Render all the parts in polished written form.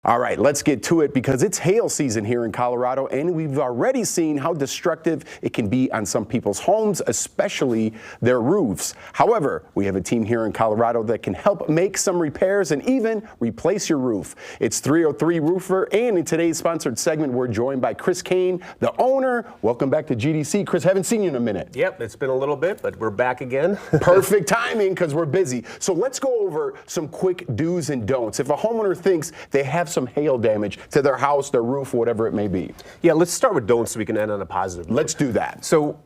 All right, let's get to it because it's hail season here in Colorado, and we've already seen how destructive it can be on some people's homes, especially their roofs. However, we have a team here in Colorado that can help make some repairs and even replace your roof. It's 303 Roofer, and in today's sponsored segment, we're joined by Chris Kane, the owner. Welcome back to GDC. Chris, haven't seen you in a minute. Yep, it's been a little bit, but we're back again. Perfect timing because we're busy. So let's go over some quick do's and don'ts. If a homeowner thinks they have some hail damage to their house, their roof, whatever it may be. Yeah, let's start with don'ts so we can end on a positive note. Let's do that. So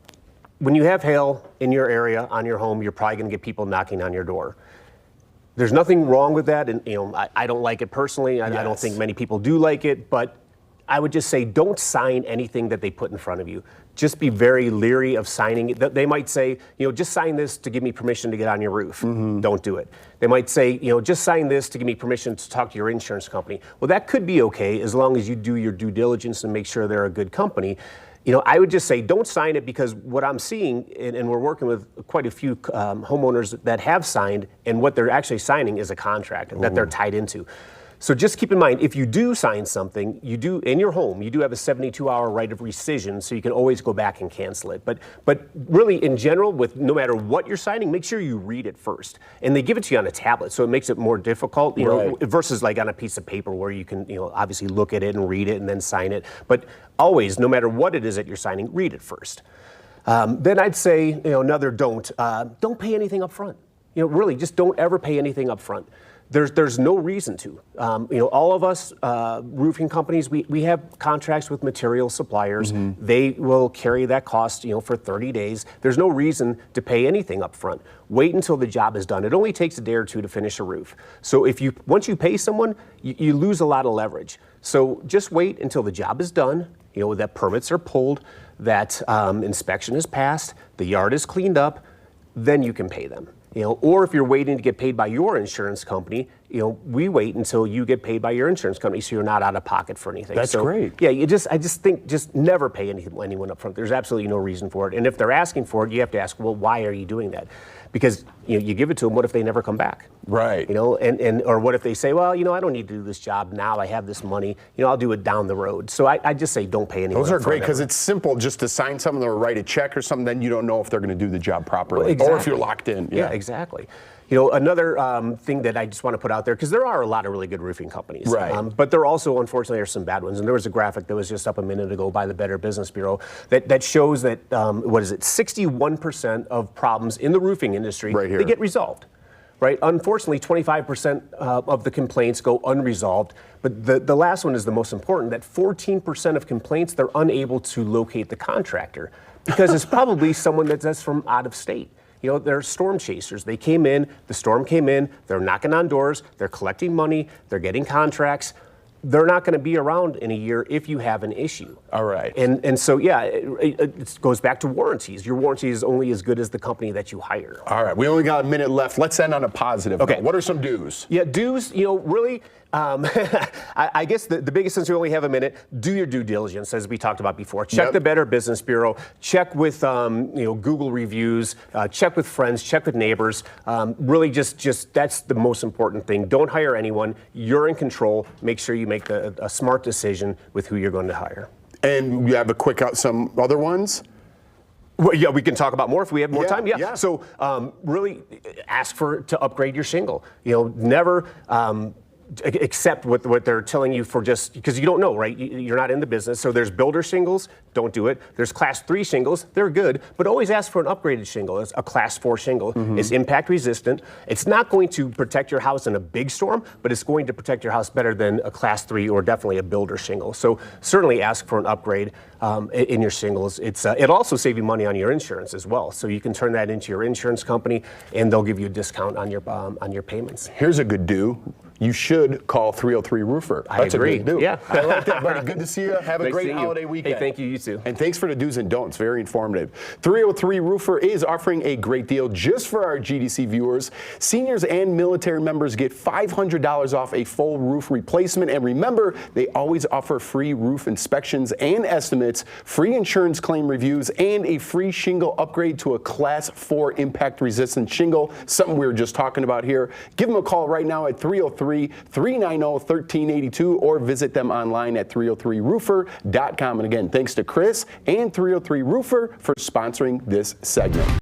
when you have hail in your area, on your home, you're probably going to get people knocking on your door. There's nothing wrong with that, and I don't like it personally. I don't think many people do like it, but I would just say don't sign anything that they put in front of you. Just be very leery of signing it. They might say, just sign this to give me permission to get on your roof. Don't do it. They might say, just sign this to give me permission to talk to your insurance company. Well, that could be okay as long as you do your due diligence and make sure they're a good company. I would just say don't sign it, because what I'm seeing, and we're working with quite a few homeowners that have signed, and what they're actually signing is a contract that they're tied into. So just keep in mind, if you do sign something, you do in your home, you do have a 72-hour right of rescission, so you can always go back and cancel it. But really, in general, with no matter what you're signing, make sure you read it first. And they give it to you on a tablet, so it makes it more difficult, versus like on a piece of paper where you can, obviously look at it and read it and then sign it. But always, no matter what it is that you're signing, read it first. Then I'd say, another don't pay anything up front. Really, just don't ever pay anything up front. There's no reason to. All of us roofing companies, we have contracts with material suppliers. They will carry that cost, for 30 days. There's no reason to pay anything up front. Wait until the job is done. It only takes a day or two to finish a roof. So once you pay someone, you lose a lot of leverage. So just wait until the job is done, that permits are pulled, that inspection is passed, the yard is cleaned up, then you can pay them. Or if you're waiting to get paid by your insurance company, we wait until you get paid by your insurance company, so you're not out of pocket for anything. That's great. Yeah, I just think never pay anyone up front. There's absolutely no reason for it. And if they're asking for it, you have to ask, well, why are you doing that? Because you give it to them. What if they never come back? Right. Or what if they say, well, I don't need to do this job now. I have this money. I'll do it down the road. So I just say don't pay anyone. Those are great because it's simple just to sign something or write a check or something. Then you don't know if they're going to do the job properly, exactly. Or if you're locked in. Yeah, exactly. Another thing that I just want to put out there, because there are a lot of really good roofing companies, right? But there also, unfortunately, are some bad ones. And there was a graphic that was just up a minute ago by the Better Business Bureau that shows that 61% of problems in the roofing industry they get resolved. Right? Unfortunately, 25% of the complaints go unresolved. But the last one is the most important, that 14% of complaints, they're unable to locate the contractor because it's probably someone that's from out of state. They're storm chasers. They came in, the storm came in, they're knocking on doors, they're collecting money, they're getting contracts. They're not going to be around in a year if you have an issue. All right. And so, yeah, it goes back to warranties. Your warranty is only as good as the company that you hire. All right. We only got a minute left. Let's end on a positive. Okay. What are some do's? Yeah, do's, really, I guess the biggest, since we only have a minute, do your due diligence, as we talked about before. Check the Better Business Bureau. Check with, Google reviews. Check with friends. Check with neighbors. Really, just that's the most important thing. Don't hire anyone. You're in control. Make sure you make a smart decision with who you're going to hire. And you have a quick some other ones? Well, yeah, we can talk about more if we have more time. Yeah. So really ask to upgrade your shingle. Never accept what they're telling you for just because you don't know, right? You're not in the business. So there's builder shingles, don't do it. There's class 3 shingles, they're good, but always ask for an upgraded shingle. It's a class 4 shingle. It's impact resistant. It's not going to protect your house in a big storm, but it's going to protect your house better than a class 3 or definitely a builder shingle. So certainly ask for an upgrade in your shingles. It'll also save you money on your insurance as well. So you can turn that into your insurance company, and they'll give you a discount on your payments. Here's a good do. You should call 303 Roofer. That's agree. A good do. Yeah, I like that, buddy. Good to see you. Have a great holiday weekend. Hey, thank you. You too. And thanks for the do's and don'ts. Very informative. 303 Roofer is offering a great deal just for our GDC viewers. Seniors and military members get $500 off a full roof replacement. And remember, they always offer free roof inspections and estimates, free insurance claim reviews, and a free shingle upgrade to a class 4 impact resistant shingle, something we were just talking about here. Give them a call right now at 303 303-390-1382 or visit them online at 303roofer.com. And again, thanks to Chris and 303 Roofer for sponsoring this segment.